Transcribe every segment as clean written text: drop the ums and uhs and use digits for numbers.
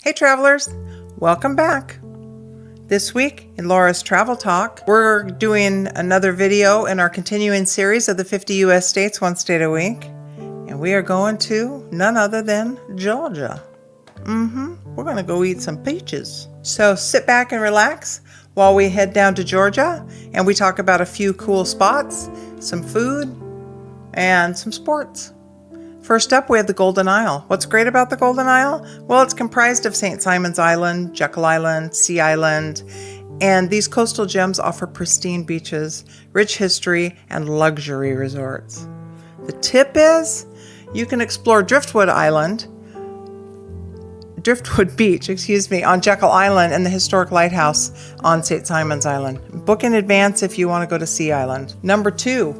Hey travelers, welcome back. This week in Laura's Travel Talk, we're doing another video in our continuing series of the 50 U.S. states, one state a week. And we are going to none other than Georgia. We're going to go eat some peaches. So sit back and relax while we head down to Georgia and we talk about a few cool spots, some food, and some sports. First up, we have the Golden Isle. What's great about the Golden Isle? Well, it's comprised of St. Simon's Island, Jekyll Island, Sea Island, and these coastal gems offer pristine beaches, rich history, and luxury resorts. The tip is, you can explore Driftwood Beach, on Jekyll Island and the historic lighthouse on St. Simon's Island. Book in advance if you want to go to Sea Island. Number 2,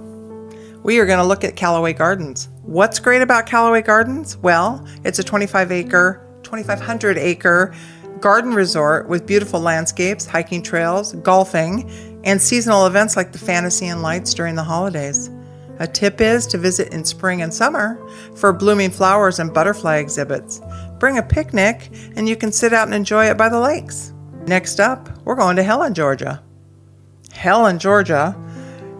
we are going to look at Callaway Gardens. What's great about Callaway Gardens? Well, it's a 2,500 acre garden resort with beautiful landscapes, hiking trails, golfing, and seasonal events like the Fantasy and Lights during the holidays. A tip is to visit in spring and summer for blooming flowers and butterfly exhibits. Bring a picnic and you can sit out and enjoy it by the lakes. Next up, we're going to Helen, Georgia. Helen, Georgia.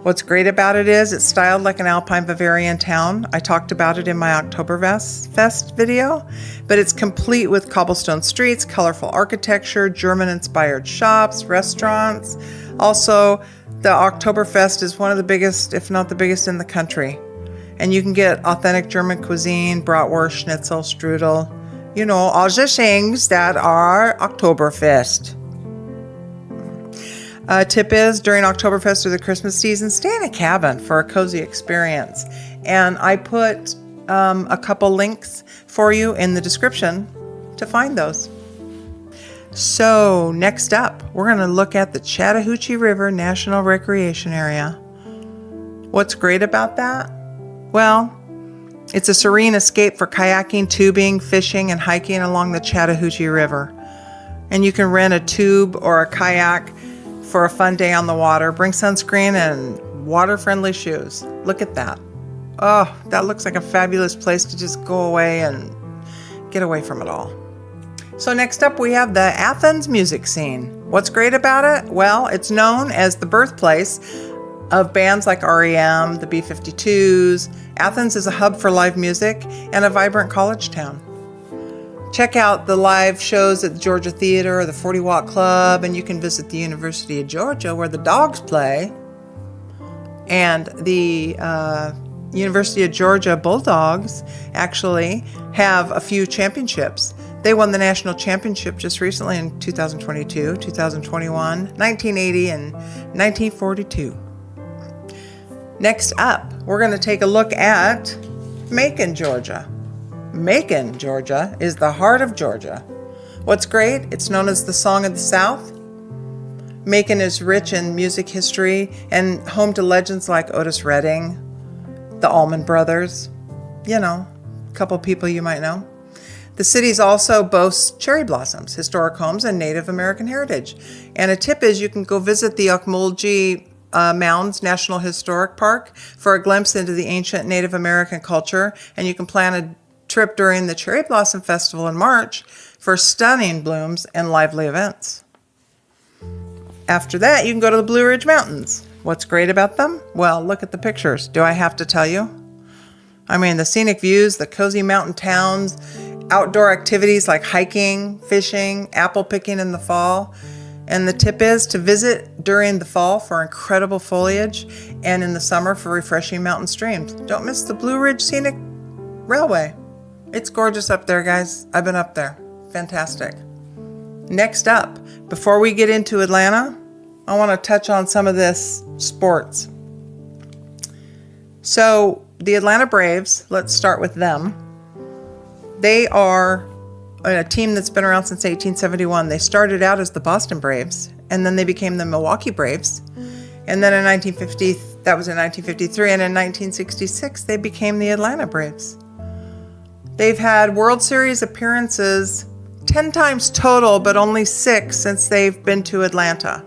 What's great about it is it's styled like an Alpine Bavarian town. I talked about it in my Oktoberfest video, but it's complete with cobblestone streets, colorful architecture, German-inspired shops, restaurants. Also, the Oktoberfest is one of the biggest, if not the biggest, in the country. And you can get authentic German cuisine, bratwurst, schnitzel, strudel, all the things that are Oktoberfest. Tip is, during Oktoberfest or the Christmas season, stay in a cabin for a cozy experience. And I put a couple links for you in the description to find those. So next up, we're going to look at the Chattahoochee River National Recreation Area. What's great about that? Well, it's a serene escape for kayaking, tubing, fishing, and hiking along the Chattahoochee River. And you can rent a tube or a kayak for a fun day on the water. Bring sunscreen and water-friendly shoes. Look at that. Oh, that looks like a fabulous place to just go away and get away from it all. So next up, we have the Athens music scene. What's great about it? Well, it's known as the birthplace of bands like REM, the B-52s. Athens is a hub for live music and a vibrant college town. Check out the live shows at the Georgia Theater or the 40 Watt Club, and you can visit the University of Georgia where the Dogs play. And the University of Georgia Bulldogs actually have a few championships. They won the national championship just recently in 2022, 2021, 1980, and 1942. Next up, we're going to take a look at Macon, Georgia. Macon, Georgia is the heart of Georgia. What's great? It's known as the Song of the South. Macon is rich in music history and home to legends like Otis Redding, the Allman Brothers, a couple people you might know. The city also boasts cherry blossoms, historic homes, and Native American heritage. And a tip is you can go visit the Ocmulgee Mounds National Historic Park for a glimpse into the ancient Native American culture, and you can plan a trip during the Cherry Blossom Festival in March for stunning blooms and lively events. After that, you can go to the Blue Ridge Mountains. What's great about them? Well, look at the pictures. Do I have to tell you? The scenic views, the cozy mountain towns, outdoor activities like hiking, fishing, apple picking in the fall. And the tip is to visit during the fall for incredible foliage and in the summer for refreshing mountain streams. Don't miss the Blue Ridge Scenic Railway. It's gorgeous up there, guys. I've been up there. Fantastic. Next up, before we get into Atlanta, I want to touch on some of this sports. So the Atlanta Braves, let's start with them. They are a team that's been around since 1871. They started out as the Boston Braves, and then they became the Milwaukee Braves. And then in 1953, and in 1966, they became the Atlanta Braves. They've had World Series appearances 10 times total, but only 6 since they've been to Atlanta.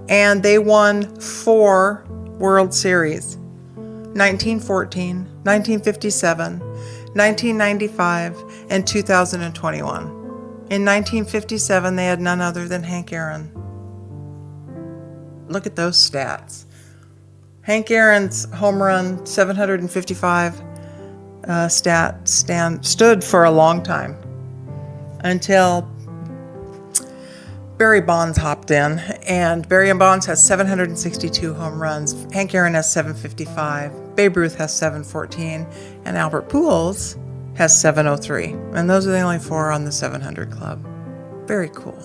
And they won 4 World Series, 1914, 1957, 1995, and 2021. In 1957, they had none other than Hank Aaron. Look at those stats. Hank Aaron's home run 755 stood for a long time until Barry Bonds hopped in, and Barry Bonds has 762 home runs. Hank Aaron has 755. Babe Ruth has 714, and Albert Pujols has 703. And those are the only four on the 700 club. Very cool.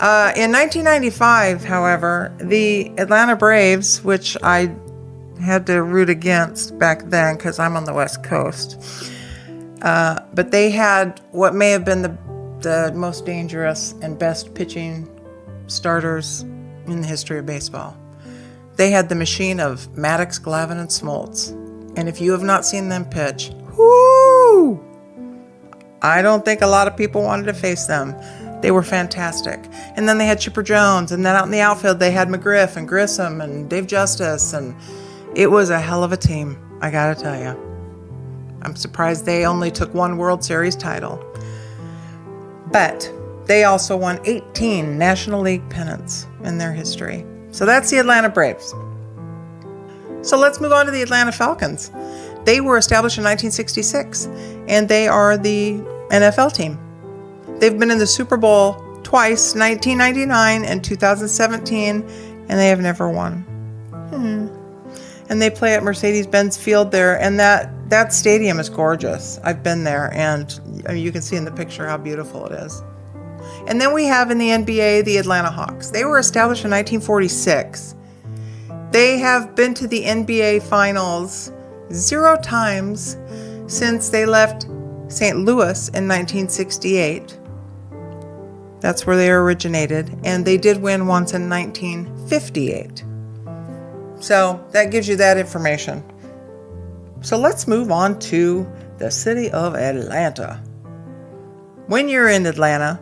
In 1995, however, the Atlanta Braves, which I had to root against back then because I'm on the West Coast, but they had what may have been the most dangerous and best pitching starters in the history of baseball. They had the machine of Maddox, Glavine, and Smoltz. And if you have not seen them pitch, whoo! I don't think a lot of people wanted to face them. They were fantastic. And then they had Chipper Jones, and then out in the outfield they had McGriff and Grissom and Dave Justice, and it was a hell of a team, I gotta tell you. I'm surprised they only took one World Series title. But they also won 18 National League pennants in their history. So that's the Atlanta Braves. So let's move on to the Atlanta Falcons. They were established in 1966, and they are the NFL team. They've been in the Super Bowl twice, 1999 and 2017, and they have never won. And they play at Mercedes-Benz Field there, and that stadium is gorgeous. I've been there, and you can see in the picture how beautiful it is. And then we have in the NBA, the Atlanta Hawks. They were established in 1946. They have been to the NBA Finals 0 times since they left St. Louis in 1968. That's where they originated, and they did win once in 1958. So that gives you that information. So let's move on to the city of Atlanta. When you're in Atlanta,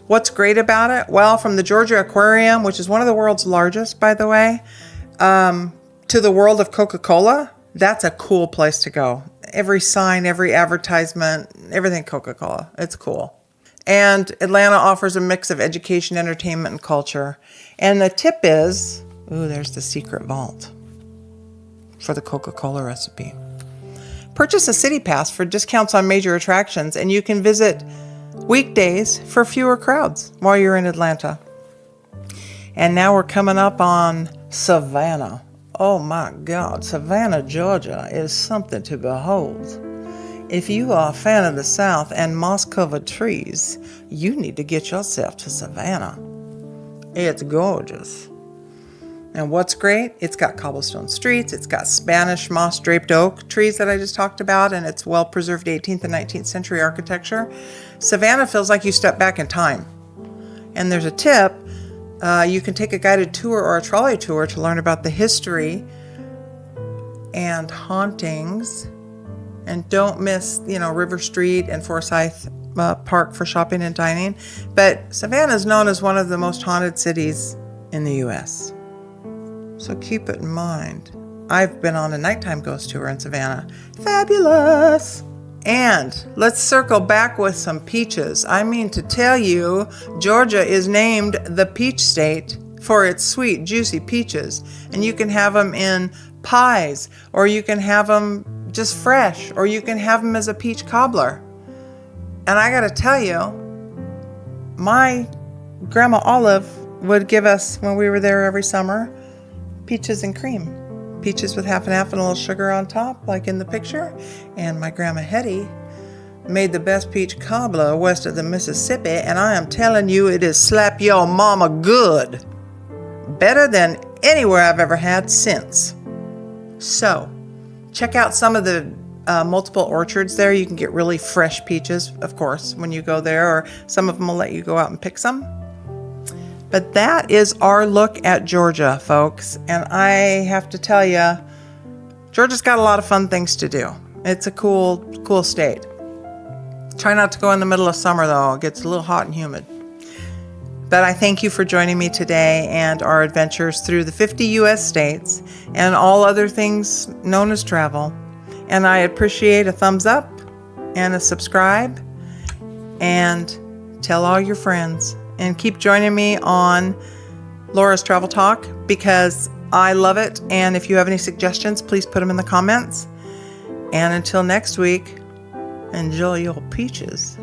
what's great about it? Well, from the Georgia Aquarium, which is one of the world's largest, by the way, to the world of Coca-Cola, that's a cool place to go. Every sign, every advertisement, everything Coca-Cola. It's cool. And Atlanta offers a mix of education, entertainment, and culture. And the tip is, there's the secret vault for the Coca-Cola recipe. Purchase a city pass for discounts on major attractions, and you can visit weekdays for fewer crowds while you're in Atlanta. And now we're coming up on Savannah. Oh my God, Savannah, Georgia is something to behold. If you are a fan of the South and moss-covered trees, you need to get yourself to Savannah. It's gorgeous. And what's great? It's got cobblestone streets, it's got Spanish moss-draped oak trees that I just talked about, and it's well-preserved 18th and 19th century architecture. Savannah feels like you step back in time. And there's a tip. You can take a guided tour or a trolley tour to learn about the history and hauntings. And don't miss, River Street and Forsyth Park for shopping and dining. But Savannah is known as one of the most haunted cities in the U.S. So keep it in mind. I've been on a nighttime ghost tour in Savannah. Fabulous! And let's circle back with some peaches. I mean to tell you, Georgia is named the peach state for its sweet, juicy peaches. And you can have them in pies, or you can have them just fresh, or you can have them as a peach cobbler. And I gotta tell you, my Grandma Olive would give us, when we were there every summer, peaches and cream. Peaches with half and half and a little sugar on top, like in the picture. And my Grandma Hetty made the best peach cobbler west of the Mississippi, and I am telling you, it is slap your mama good. Better than anywhere I've ever had since. So, check out some of the multiple orchards there. You can get really fresh peaches, of course, when you go there, or some of them will let you go out and pick some. But that is our look at Georgia, folks. And I have to tell you, Georgia's got a lot of fun things to do. It's a cool state. Try not to go in the middle of summer, though. It gets a little hot and humid. But I thank you for joining me today and our adventures through the 50 U.S. states and all other things known as travel. And I appreciate a thumbs up and a subscribe. And Tell all your friends. And keep joining me on Laura's Travel Talk because I love it. And if you have any suggestions, please put them in the comments. And until next week, enjoy your peaches.